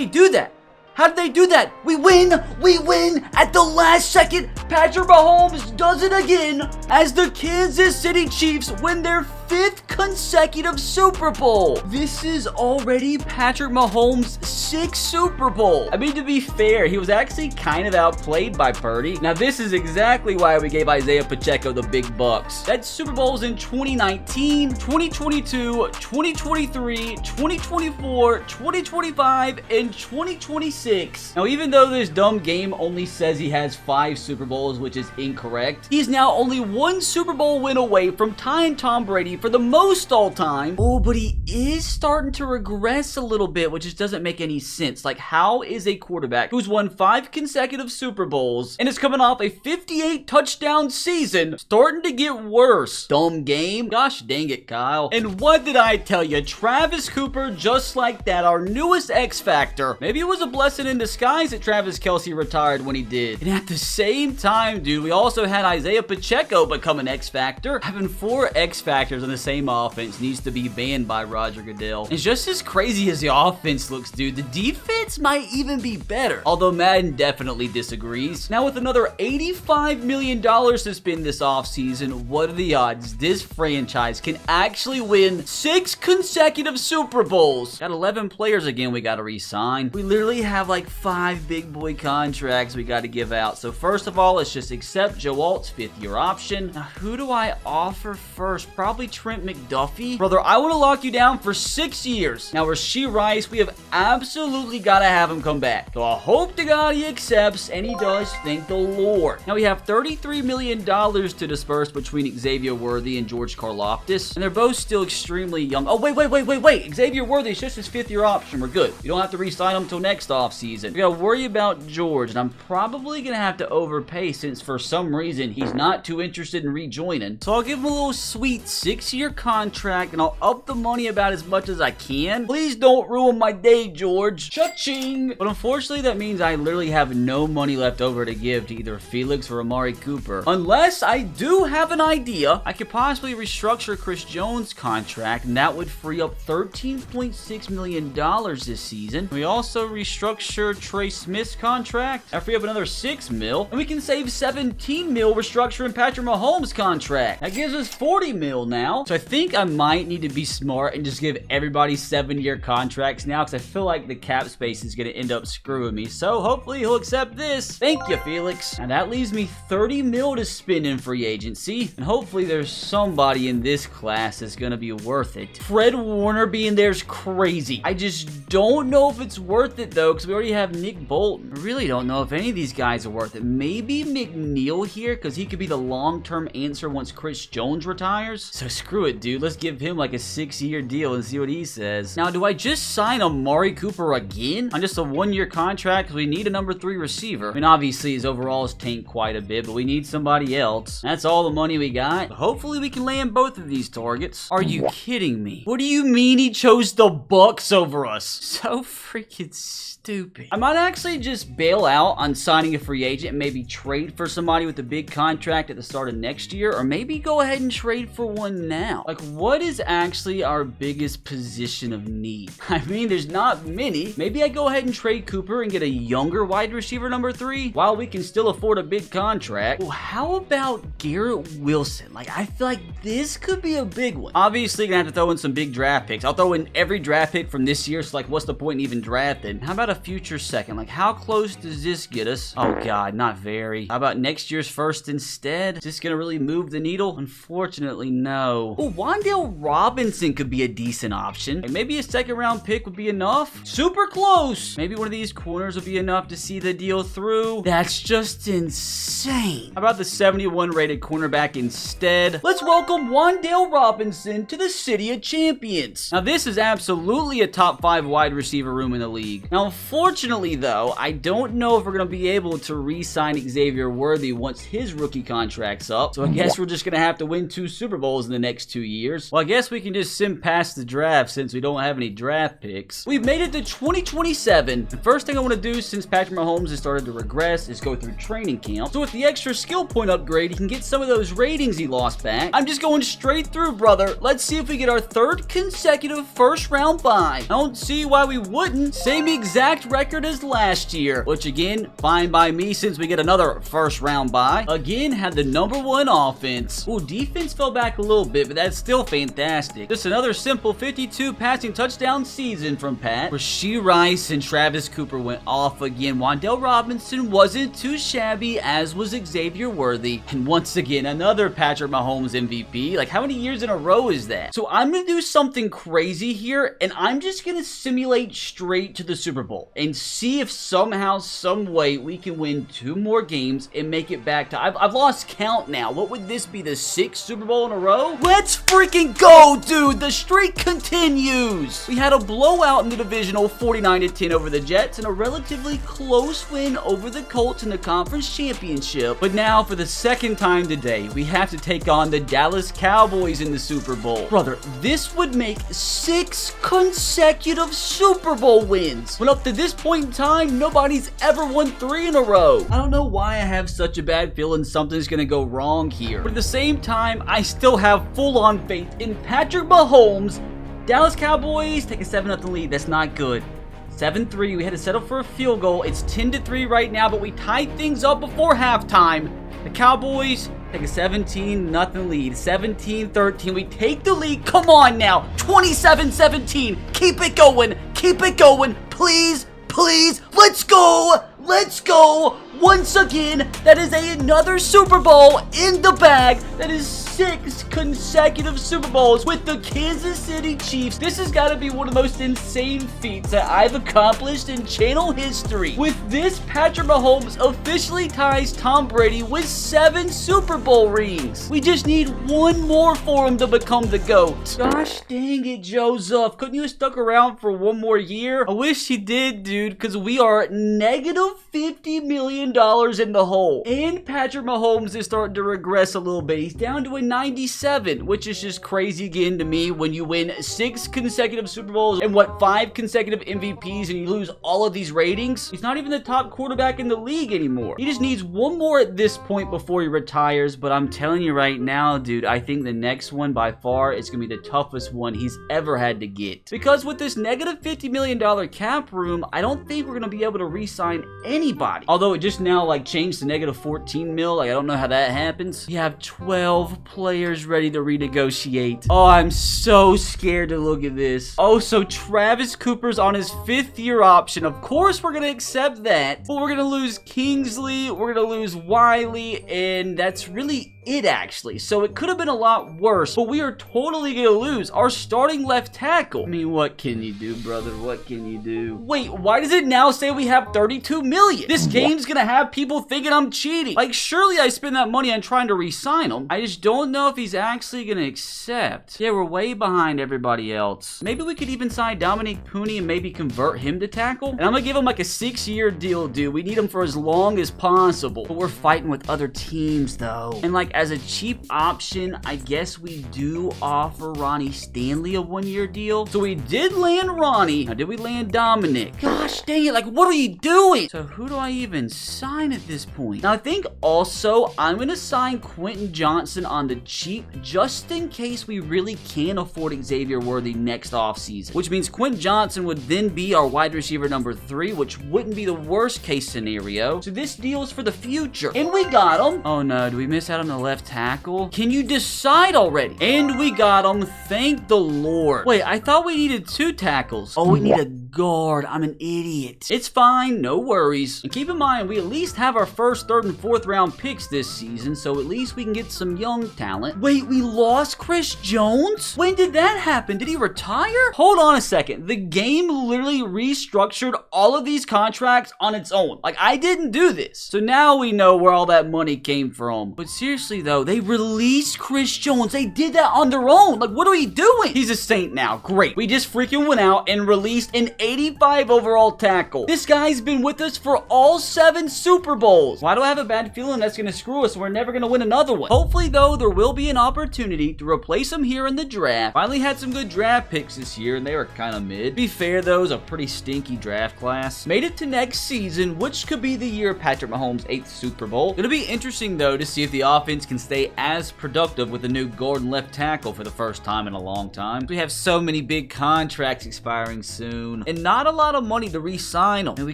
do that? How did they do that? We win! We win! At the last second, Patrick Mahomes does it again as the Kansas City Chiefs win their 5th consecutive Super Bowl. This is already Patrick Mahomes' 6th Super Bowl. I mean, to be fair, he was actually kind of outplayed by Purdy. Now, this is exactly why we gave Isaiah Pacheco the big bucks. That Super Bowls in 2019, 2022, 2023, 2024, 2025, and 2026. Now, even though this dumb game only says he has 5 Super Bowls, which is incorrect, he's now only 1 Super Bowl win away from tying Tom Brady for the most all time. Oh, but he is starting to regress a little bit, which just doesn't make any sense. Like, how is a quarterback who's won 5 consecutive Super Bowls and is coming off a 58 touchdown season starting to get worse? Dumb game. Gosh dang it, Kyle. And what did I tell you? Travis Cooper, just like that, our newest X Factor. Maybe it was a blessing in disguise that Travis Kelce retired when he did. And at the same time, dude, we also had Isaiah Pacheco become an X Factor. Having 4 X Factors in the same offense needs to be banned by Roger Goodell. It's just as crazy as the offense looks, dude. The defense might even be better, although Madden definitely disagrees. Now, with another $85 million to spend this offseason, what are the odds this franchise can actually win 6 consecutive Super Bowls? Got 11 players again we gotta re-sign. We literally have like 5 big boy contracts we gotta give out. So first of all, let's just accept Joe Alt's 5th-year option. Now, who do I offer first? Probably Trent McDuffie. Brother, I want to lock you down for 6 years. Now, Rashee Rice, we have absolutely got to have him come back. So I hope to God he accepts, and he does, thank the Lord. Now, we have $33 million to disperse between Xavier Worthy and George Karlaftis, and they're both still extremely young. Oh, wait. Xavier Worthy is just his 5th-year option. We're good. You don't have to re-sign him until next offseason. We got to worry about George, and I'm probably going to have to overpay since for some reason he's not too interested in rejoining. So I'll give him a little sweet 6-year contract, and I'll up the money about as much as I can. Please don't ruin my day, George. Cha-ching! But unfortunately, that means I literally have no money left over to give to either Felix or Amari Cooper. Unless I do have an idea. I could possibly restructure Chris Jones' contract, and that would free up $13.6 million this season. We also restructure Trey Smith's contract. I free up another $6 million, and we can save $17 million restructuring Patrick Mahomes' contract. That gives us $40 million now. now. So I think I might need to be smart and just give everybody 7-year contracts now, because I feel like the cap space is going to end up screwing me. So hopefully he'll accept this. Thank you, Felix. And that leaves me 30 mil to spend in free agency. And hopefully there's somebody in this class that's going to be worth it. Fred Warner being there is crazy. I just don't know if it's worth it though, because we already have Nick Bolton. I really don't know if any of these guys are worth it. Maybe McNeil here, because he could be the long-term answer once Chris Jones retires. So screw it, dude. Let's give him like a 6-year deal and see what he says. Now, do I just sign Amari Cooper again on just a 1-year contract? Because we need a number 3 receiver. I mean, obviously his overalls tanked quite a bit, but we need somebody else. That's all the money we got. But hopefully we can land both of these targets. Are you kidding me? What do you mean he chose the Bucks over us? So freaking stupid. I might actually just bail out on signing a free agent and maybe trade for somebody with a big contract at the start of next year, or maybe go ahead and trade for one now. Like, what is actually our biggest position of need? I mean, there's not many. Maybe I go ahead and trade Cooper and get a younger wide receiver number 3 while we can still afford a big contract. Well, how about Garrett Wilson? Like, I feel like this could be a big one. Obviously, gonna have to throw in some big draft picks. I'll throw in every draft pick from this year, so like, what's the point in even drafting? How about a future second? Like, how close does this get us? Oh god, not very. How about next year's first instead? Is this gonna really move the needle? Unfortunately, no. Oh, Wan'Dale Robinson could be a decent option. Like, maybe a 2nd-round pick would be enough. Super close. Maybe one of these corners would be enough to see the deal through. That's just insane. How about the 71 rated cornerback instead? Let's welcome Wan'Dale Robinson to the City of Champions. Now, this is absolutely a top 5 wide receiver room in the league. Now, unfortunately, though, I don't know if we're going to be able to re-sign Xavier Worthy once his rookie contract's up. So I guess we're just going to have to win 2 Super Bowls in the next 2 years. Well, I guess we can just sim past the draft since we don't have any draft picks. We've made it to 2027. The first thing I want to do since Patrick Mahomes has started to regress is go through training camp. So with the extra skill point upgrade, he can get some of those ratings he lost back. I'm just going straight through, brother. Let's see if we get our 3rd consecutive first-round bye. I don't see why we wouldn't. Same exact record as last year, which again, fine by me since we get another first-round bye. Again, had the number 1 offense. Ooh, defense fell back a little bit, but that's still fantastic. Just another simple 52 passing touchdown season from Pat. Rashee Rice and Travis Cooper went off again. Wan'Dale Robinson wasn't too shabby, as was Xavier Worthy. And once again, another Patrick Mahomes MVP. Like, how many years in a row is that? So I'm going to do something crazy here, and I'm just going to simulate straight to the Super Bowl and see if somehow, some way, we can win 2 more games and make it back to... I've lost count now. What would this be, the 6th Super Bowl in a row? Let's freaking go, dude! The streak continues! We had a blowout in the divisional 49-10 over the Jets and a relatively close win over the Colts in the conference championship. But now, for the 2nd time today, we have to take on the Dallas Cowboys in the Super Bowl. Brother, this would make 6 consecutive Super Bowl wins. When up to this point in time, nobody's ever won 3 in a row. I don't know why I have such a bad feeling something's gonna go wrong here. But at the same time, I still have full-on faith in Patrick Mahomes. Dallas Cowboys take a 7-0 lead. That's not good. 7-3. We had to settle for a field goal. It's 10-3 right now, but we tied things up before halftime. The Cowboys take a 17-0 lead. 17-13. We take the lead. Come on now. 27-17. Keep it going. Keep it going. Please, please. Let's go. Let's go. Once again, that is another Super Bowl in the bag. That is 6 consecutive Super Bowls with the Kansas City Chiefs. This has got to be one of the most insane feats that I've accomplished in channel history. With this, Patrick Mahomes officially ties Tom Brady with 7 Super Bowl rings. We just need 1 more for him to become the GOAT. Gosh dang it, Joseph. Couldn't you have stuck around for 1 more year? I wish he did, dude, because we are negative $50 million in the hole. And Patrick Mahomes is starting to regress a little bit. He's down to a 97, which is just crazy again to me when you win 6 consecutive Super Bowls and 5 consecutive MVPs and you lose all of these ratings. He's not even the top quarterback in the league anymore. He just needs 1 more at this point before he retires, but I'm telling you right now, dude, I think the next one by far is going to be the toughest one he's ever had to get. Because with this negative $50 million cap room, I don't think we're going to be able to re-sign anybody. Although it just now like changed to negative 14 mil. Like, I don't know how that happens. We have 12 players ready to renegotiate. Oh, I'm so scared to look at this. Oh, so Travis Cooper's on his 5th-year option. Of course, we're going to accept that. But we're going to lose Kingsley. We're going to lose Wiley. And that's really it, actually. So it could have been a lot worse. But we are totally going to lose our starting left tackle. I mean, what can you do, brother? What can you do? Wait, why does it now say we have 32 million? This game's going to have people thinking I'm cheating. Like, surely I spend that money on trying to re-sign him. I just don't know if he's actually going to accept. Yeah, we're way behind everybody else. Maybe we could even sign Dominic Pooney and maybe convert him to tackle. And I'm going to give him like a 6-year deal, dude. We need him for as long as possible. But we're fighting with other teams, though. And like, as a cheap option, I guess we do offer Ronnie Stanley a 1-year deal. So we did land Ronnie. Now, did we land Dominic? Gosh dang it, like, what are you doing? So who do I even sign at this point? Now, I think also I'm going to sign Quentin Johnson on the cheap just in case we really can afford Xavier Worthy next offseason, which means Quentin Johnson would then be our wide receiver number 3, which wouldn't be the worst case scenario. So this deal is for the future. And we got him. Oh no, do we miss out on the left tackle? Can you decide already? And we got him. Thank the Lord. Wait, I thought we needed 2 tackles. Oh, we need a guard. I'm an idiot. It's fine. No worries. And keep in mind, we at least have our first, 3rd, and 4th round picks this season, so at least we can get some young talent. Wait, we lost Chris Jones? When did that happen? Did he retire? Hold on a second. The game literally restructured all of these contracts on its own. Like, I didn't do this. So now we know where all that money came from. But seriously though, they released Chris Jones. They did that on their own. Like, what are we doing? He's a Saint now. Great. We just freaking went out and released an 85 overall tackle. This guy's been with us for all 7 Super Bowls. Why do I have a bad feeling that's going to screw us? We're never going to win another one. Hopefully though, there will be an opportunity to replace him here in the draft. Finally had some good draft picks this year and they were kind of mid. Be fair though, it was a pretty stinky draft class. Made it to next season, which could be the year of Patrick Mahomes' 8th Super Bowl. It'll be interesting though to see if the offense can stay as productive with the new guard and left tackle for the first time in a long time. We have so many big contracts expiring soon and not a lot of money to re-sign them. And we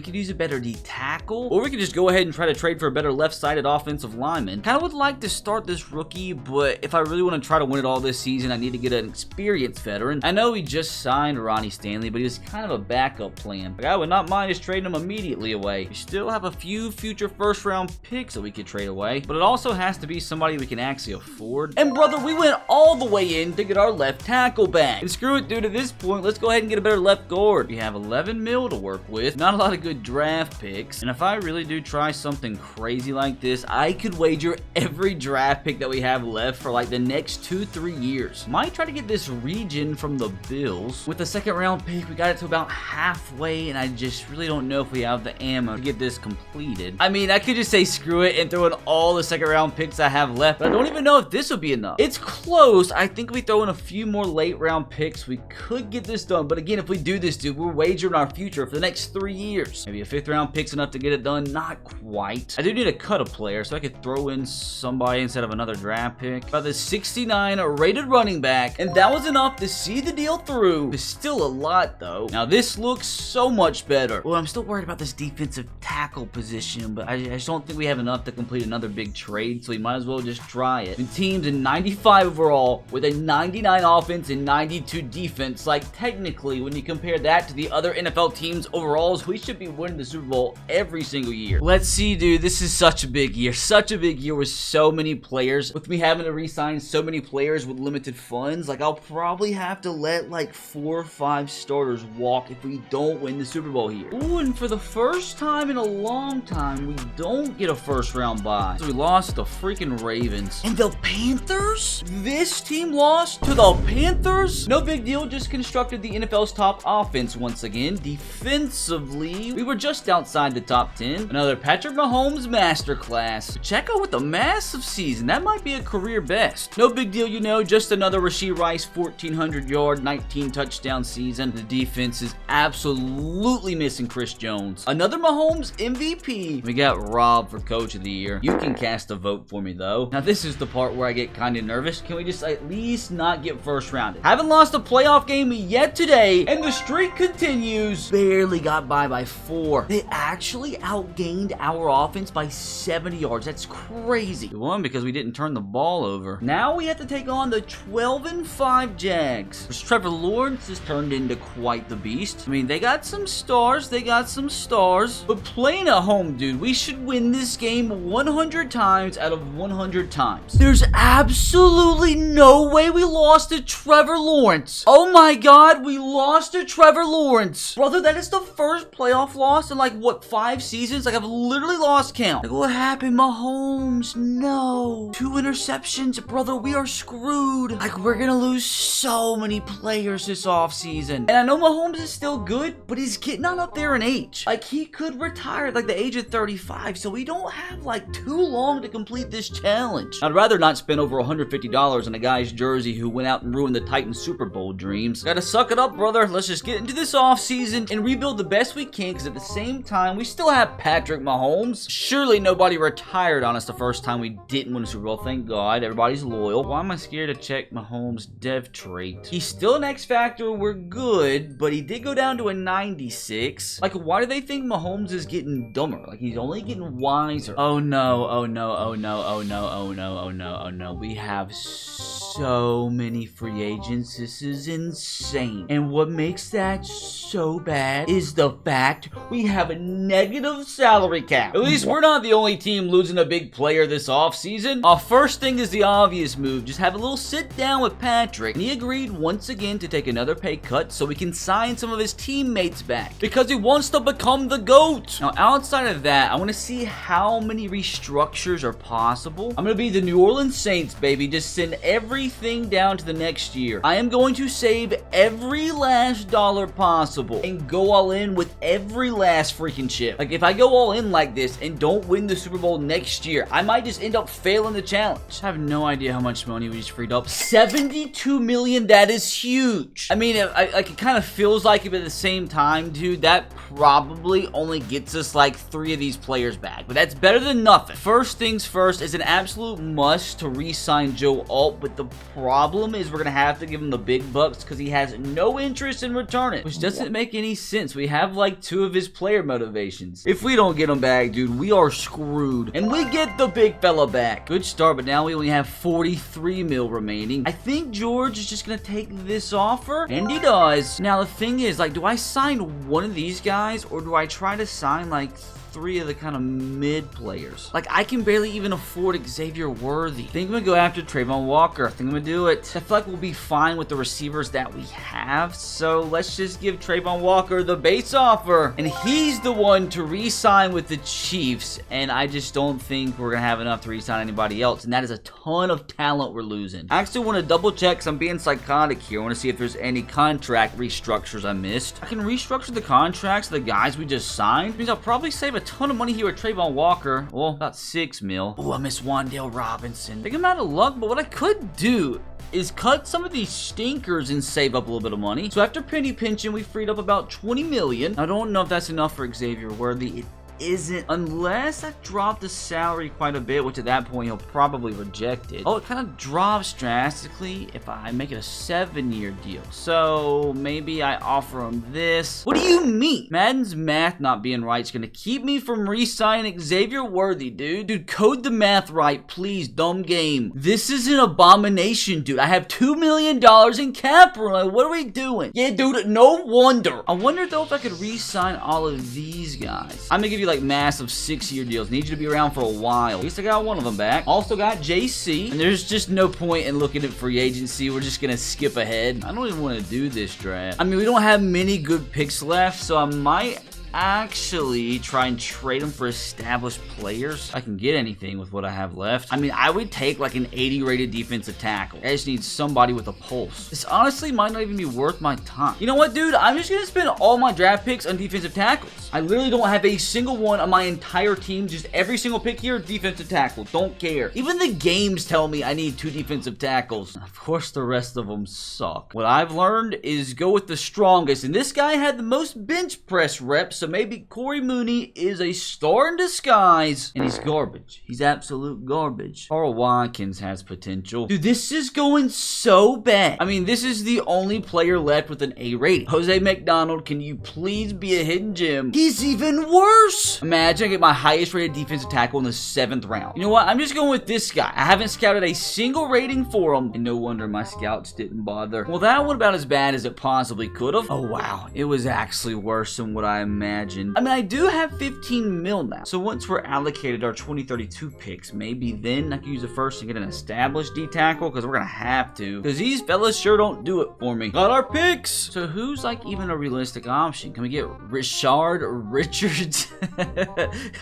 could use a better D tackle, or we could just go ahead and try to trade for a better left-sided offensive lineman. Kind of would like to start this rookie, but if I really want to try to win it all this season, I need to get an experienced veteran. I know we just signed Ronnie Stanley, but he was kind of a backup plan. Like, I would not mind just trading him immediately away. We still have a few future first-round picks that we could trade away, but it also has to be somebody we can actually afford. And brother, we went all the way in to get our left tackle back. And screw it, dude, at this point, let's go ahead and get a better left guard. We have 11 mil to work with, not a lot of good draft picks, and if I really do try something crazy like this, I could wager every draft pick that we have left for like the next 2-3 years. Might try to get this region from the Bills. With the 2nd round pick, we got it to about halfway, and I just really don't know if we have the ammo to get this completed. I mean, I could just say screw it and throw in all the 2nd round picks I have left, but I don't even know if this will be enough. It's close. I think if we throw in a few more late round picks, we could get this done, but again, if we do this, dude, we're wagering our future for the next 3 years. Maybe a 5th round pick's enough to get it done. Not quite. I do need to cut a player, so I could throw in somebody instead of another draft pick. About the 69 rated running back, and that was enough to see the deal through. It's still a lot, though. Now, this looks so much better. Well, I'm still worried about this defensive tackle position, but I just don't think we have enough to complete another big trade, so we might as well just try it. And teams in 95 overall with a 99 offense and 92 defense, like technically, when you compare that to the other NFL teams overalls, we should be winning the Super Bowl every single year. Let's see, dude. This is such a big year. Such a big year with so many players. With me having to re-sign so many players with limited funds, like I'll probably have to let like 4 or 5 starters walk if we don't win the Super Bowl here. Ooh, and for the first time in a long time, we don't get a 1st round bye. So we lost the freaking Ravens. And the Panthers? This team lost to the Panthers? No big deal, just constructed the NFL's top offense once again. Defensively, we were just outside the top 10. Another Patrick Mahomes masterclass. Pacheco with a massive season. That might be a career best. No big deal, you know, just another Rashee Rice 1,400 yard, 19 touchdown season. The defense is absolutely missing Chris Jones. Another Mahomes MVP. We got Rob for Coach of the Year. You can cast a vote for me, though. Now, this is the part where I get kind of nervous. Can we just at least not get 1st rounded? Haven't lost a playoff game yet today, and the streak continues. continues. Barely got by 4. They actually outgained our offense by 70 yards. That's crazy. We won because we didn't turn the ball over. Now we have to take on the 12-5 Jags. Which Trevor Lawrence has turned into quite the beast. I mean, they got some stars. But playing at home, dude, we should win this game 100 times out of 100 times. There's absolutely no way we lost to Trevor Lawrence. Oh my God, we lost to Trevor Lawrence. Brother, that is the first playoff loss in like, what, 5 seasons? Like, I've literally lost count. Like, what happened? Mahomes, no. 2 interceptions, brother, we are screwed. Like, we're gonna lose so many players this offseason. And I know Mahomes is still good, but he's getting on up there in age. Like, he could retire at like the age of 35, so we don't have like too long to complete this challenge. I'd rather not spend over $150 on a guy's jersey who went out and ruined the Titans Super Bowl dreams. Gotta suck it up, brother. Let's just get into this offseason and rebuild the best we can, because at the same time, we still have Patrick Mahomes. Surely nobody retired on us the first time we didn't win a Super Bowl. Thank God. Everybody's loyal. Why am I scared to check Mahomes' dev trait? He's still an X factor. We're good, but he did go down to a 96. Like, why do they think Mahomes is getting dumber? Like, he's only getting wiser. Oh no, oh no, oh no, oh no, oh no, oh no, oh no. We have so many free agents. This is insane. And what makes that so bad is the fact we have a negative salary cap. At least we're not the only team losing a big player this offseason. Our first thing is the obvious move. Just have a little sit down with Patrick. And he agreed once again to take another pay cut so we can sign some of his teammates back, because he wants to become the GOAT. Now, outside of that, I want to see how many restructures are possible. I'm going to be the New Orleans Saints, baby. Just send everything down to the next year. I am going to save every last dollar possible and go all in with every last freaking chip. Like, if I go all in like this and don't win the Super Bowl next year, I might just end up failing the challenge. I have no idea how much money we just freed up. $72 million. That is huge. I mean, like, it kind of feels like it, but at the same time, dude, that probably only gets us like 3 of these players back, but that's better than nothing. First things first, is an absolute must to re-sign Joe Alt, but the problem is we're gonna have to give him the big bucks because he has no interest in returning, which doesn't make any sense. We have like 2 of his player motivations. If we don't get him back, dude, we are screwed. And we get the big fella back. Good start, but now we only have 43 mil remaining. I think George is just gonna take this offer, and he does. Now the thing is, like, do I sign one of these guys, or do I try to sign like 3 of the kind of mid players? Like, I can barely even afford Xavier Worthy. I think I'm gonna go after Trayvon Walker. I think I'm gonna do it. I feel like we'll be fine with the receivers that we have, so let's just give Trayvon Walker the base offer, and he's the one to re-sign with the Chiefs, and I just don't think we're gonna have enough to re-sign anybody else, and that is a ton of talent we're losing. I actually want to double check, because I'm being psychotic here. I want to see if there's any contract restructures I missed. I can restructure the contracts of the guys we just signed. It means I'll probably save a ton of money here with Trayvon Walker. Well, about 6 mil. Oh, I miss Wan'Dale Robinson. I think I'm out of luck, but what I could do is cut some of these stinkers and save up a little bit of money. So after penny pinching, we freed up about 20 million. I don't know if that's enough for Xavier Worthy. It isn't, unless I drop the salary quite a bit, which at that point he'll probably reject it. Oh, it kind of drops drastically if I make it a 7-year deal. So maybe I offer him this. What do you mean? Madden's math not being right is going to keep me from re-signing Xavier Worthy, dude. Dude, code the math right, please, dumb game. This is an abomination, dude. I have $2 million in cap room. Like, what are we doing? Yeah, dude, no wonder. I wonder though if I could re-sign all of these guys. I'm going to give you like massive 6-year deals. Need you to be around for a while. At least I got one of them back. Also got JC. And there's just no point in looking at free agency. We're just gonna skip ahead. I don't even want to do this draft. I mean, we don't have many good picks left, so I might actually try and trade them for established players. I can get anything with what I have left. I mean, I would take like an 80 rated defensive tackle. I just need somebody with a pulse. This honestly might not even be worth my time. You know what, dude? I'm just gonna spend all my draft picks on defensive tackles. I literally don't have a single one on my entire team. Just every single pick here, defensive tackle. Don't care. Even the games tell me I need 2 defensive tackles. Of course, the rest of them suck. What I've learned is go with the strongest, and this guy had the most bench press reps, so maybe Corey Mooney is a star in disguise, and he's garbage. He's absolute garbage. Carl Watkins has potential. Dude, this is going so bad. I mean, this is the only player left with an A rating. Jose McDonald, can you please be a hidden gem? He's even worse. Imagine I get my highest rated defensive tackle in the 7th round. You know what? I'm just going with this guy. I haven't scouted a single rating for him, and no wonder my scouts didn't bother. Well, that was about as bad as it possibly could have. Oh, wow. It was actually worse than what I imagined. I mean, I do have 15 mil now, so once we're allocated our 2032 picks, maybe then I can use the first to get an established D tackle, because we're gonna have to, because these fellas sure don't do it for me. Got our picks. So who's like even a realistic option? Can we get Richard Richards?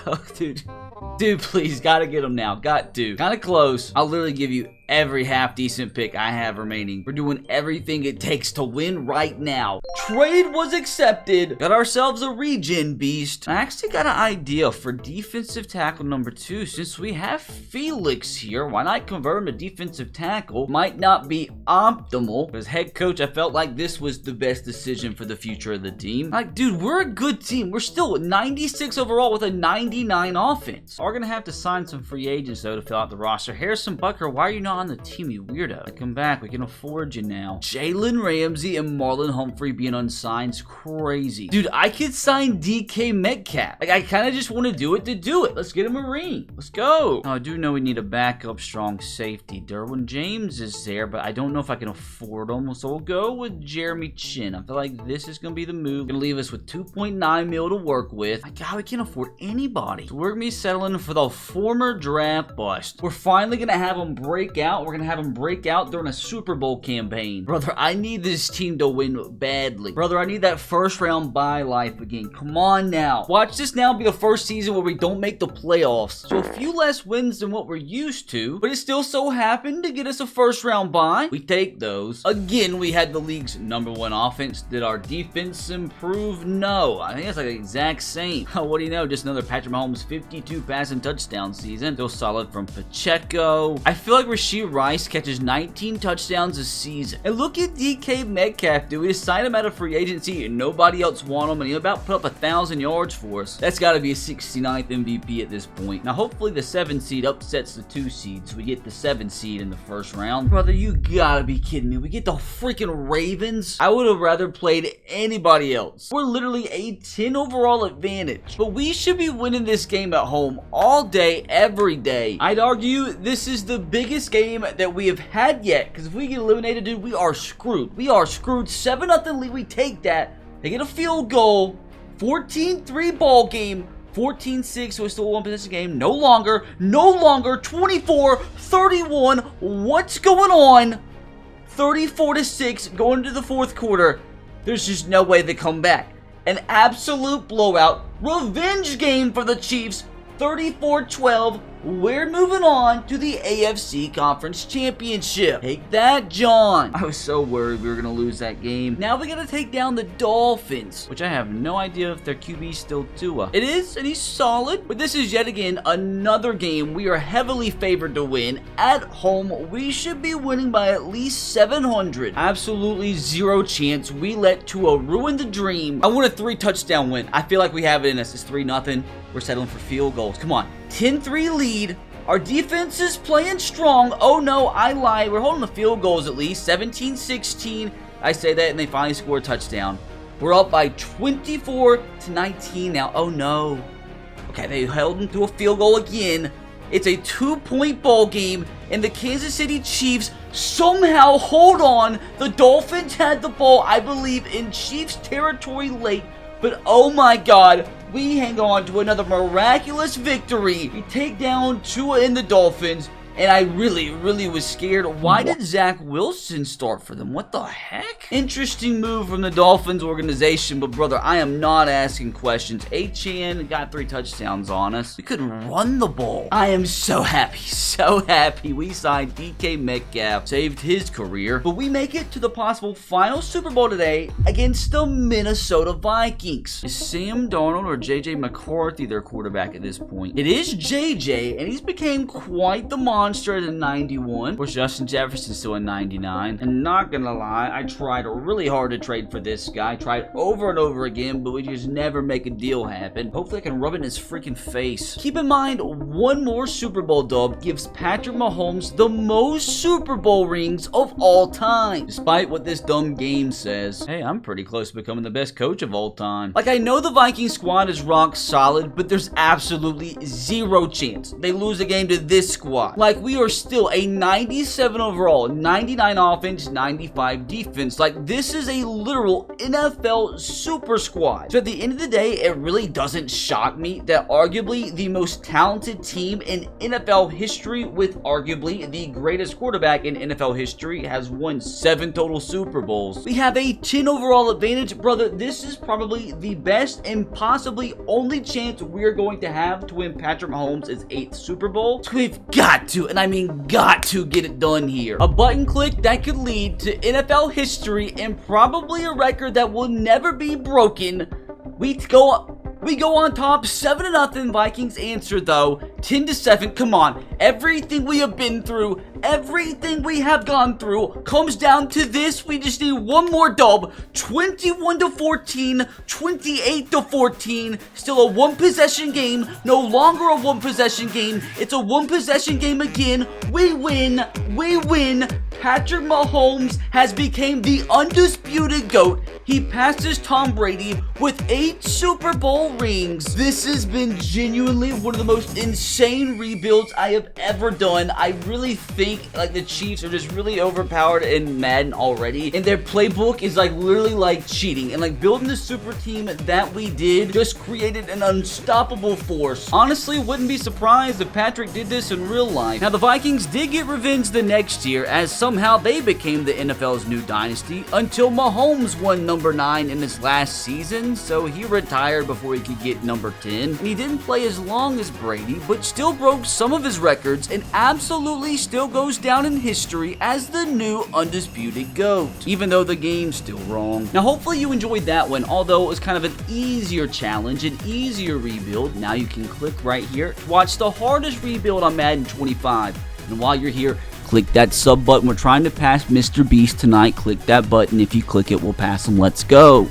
Oh, dude, please, gotta get him now. Got to. Kind of close. I'll literally give you every half decent pick I have remaining. We're doing everything it takes to win right now. Trade was accepted. Got ourselves a regen beast. I actually got an idea for defensive tackle number 2. Since we have Felix here, why not convert him to defensive tackle? Might not be optimal. As head coach, I felt like this was the best decision for the future of the team. Like, dude, we're a good team. We're still 96 overall with a 99 offense. We're gonna have to sign some free agents though to fill out the roster. Harrison Butker, why are you not on the team, you weirdo? Come back, we can afford you now. Jalen Ramsey and Marlon Humphrey being unsigned is crazy. Dude, I could sign DK Metcalf. Like, I kind of just want to do it to do it. Let's get a Marine. Let's go. Oh, I do know we need a backup strong safety. Derwin James is there, but I don't know if I can afford him, so we'll go with Jeremy Chin. I feel like this is going to be the move. Gonna leave us with 2.9 mil to work with. My God, we can't afford anybody. So we're going to be settling for the former draft bust. We're finally going to have him break out. We're going to have him break out during a Super Bowl campaign. Brother, I need this team to win badly. Brother, I need that first round bye life again. Come on now. Watch this now be the first season where we don't make the playoffs. So a few less wins than what we're used to, but it still so happened to get us a first round bye. We take those. Again, we had the league's #1 offense. Did our defense improve? No. I think it's like the exact same. What do you know? Just another Patrick Mahomes 52 passing touchdown season. Still solid from Pacheco. I feel like Rashee Rice catches 19 touchdowns a season. And look at DK Metcalf, dude. We just signed him out of free agency and nobody else want him, and he about put up 1,000 yards for us. That's got to be a 69th MVP at this point. Now, hopefully the 7 seed upsets the 2 seed, so we get the 7 seed in the first round. Brother, you gotta be kidding me. We get the freaking Ravens? I would have rather played anybody else. We're literally a 10 overall advantage, but we should be winning this game at home all day, every day. I'd argue this is the biggest game that we have had yet, because if we get eliminated, dude, we are screwed. We are screwed. 7-0 lead. We take that. They get a field goal. 14-3 ball game. 14-6, so it's still a 1-possession game. No longer. 24-31. What's going on? 34-6 going into the 4th quarter. There's just no way they come back. An absolute blowout. Revenge game for the Chiefs. 34-12. We're moving on to the AFC Conference Championship. Take that, John. I was so worried we were going to lose that game. Now we got to take down the Dolphins, which I have no idea if their QB is still Tua. It is, and he's solid. But this is yet again another game we are heavily favored to win. At home, we should be winning by at least 700. Absolutely zero chance we let Tua ruin the dream. I want a 3-touchdown win. I feel like we have it in us. It's 3-0. We're settling for field goals. Come on. 10-3 lead. Our defense is playing strong. Oh no, I lied. We're holding the field goals at least. 17-16. I say that and they finally score a touchdown. We're up by 24-19 now. Oh no. Okay, they held them to a field goal again. It's a 2-point ball game, and the Kansas City Chiefs somehow hold on. The Dolphins had the ball, I believe, in Chiefs territory late. But oh my God, we hang on to another miraculous victory. We take down Tua and the Dolphins, and I really was scared. Why did Zach Wilson start for them? What the heck? Interesting move from the Dolphins organization, but brother, I am not asking questions. Achane got 3 touchdowns on us. We couldn't run the ball. I am so happy we signed DK Metcalf, saved his career, but we make it to the possible final Super Bowl today against the Minnesota Vikings. Is Sam Darnold or JJ McCarthy their quarterback at this point? It is JJ, and he's became quite the monster monster at a 91. Of course, Justin Jefferson's still a 99. And not gonna lie, I tried really hard to trade for this guy. Tried over and over again, but we just never make a deal happen. Hopefully I can rub it in his freaking face. Keep in mind, one more Super Bowl dub gives Patrick Mahomes the most Super Bowl rings of all time. Despite what this dumb game says. Hey, I'm pretty close to becoming the best coach of all time. Like, I know the Viking squad is rock solid, but there's absolutely zero chance they lose a game to this squad. Like, we are still a 97 overall, 99 offense, 95 defense. Like, this is a literal NFL super squad. So at the end of the day, it really doesn't shock me that arguably the most talented team in NFL history with arguably the greatest quarterback in NFL history has won 7 total Super Bowls. We have a 10 overall advantage. Brother, this is probably the best and possibly only chance we're going to have to win Patrick Mahomes' 8th Super Bowl. So we've got to, and I mean got to, get it done here. A button click that could lead to NFL history and probably a record that will never be broken. We go on top 7-0. Vikings answer though 10-7. Come on, everything we have been through, everything we have gone through comes down to this. We just need one more dub. 21-14, 28-14. Still a one possession game. No longer a one possession game. It's a one possession game again. We win. We win. Patrick Mahomes has become the undisputed GOAT. He passes Tom Brady with 8 Super Bowl rings. This has been genuinely one of the most insane rebuilds I have ever done. I really think like the Chiefs are just really overpowered in Madden already, and their playbook is like literally like cheating, and like building the super team that we did just created an unstoppable force. Honestly, wouldn't be surprised if Patrick did this in real life. Now the Vikings did get revenge the next year as somehow they became the NFL's new dynasty until Mahomes won number 9 in his last season, so he retired before he could get number 10, and he didn't play as long as Brady, but still broke some of his records and absolutely still goes down in history as the new undisputed GOAT, even though the game's still wrong. Now hopefully you enjoyed that one, although it was kind of an easier challenge, an easier rebuild. Now you can click right here to watch the hardest rebuild on Madden 25, and while you're here, click that sub button. We're trying to pass Mr. Beast tonight. Click that button. If you click it, we'll pass him. Let's go.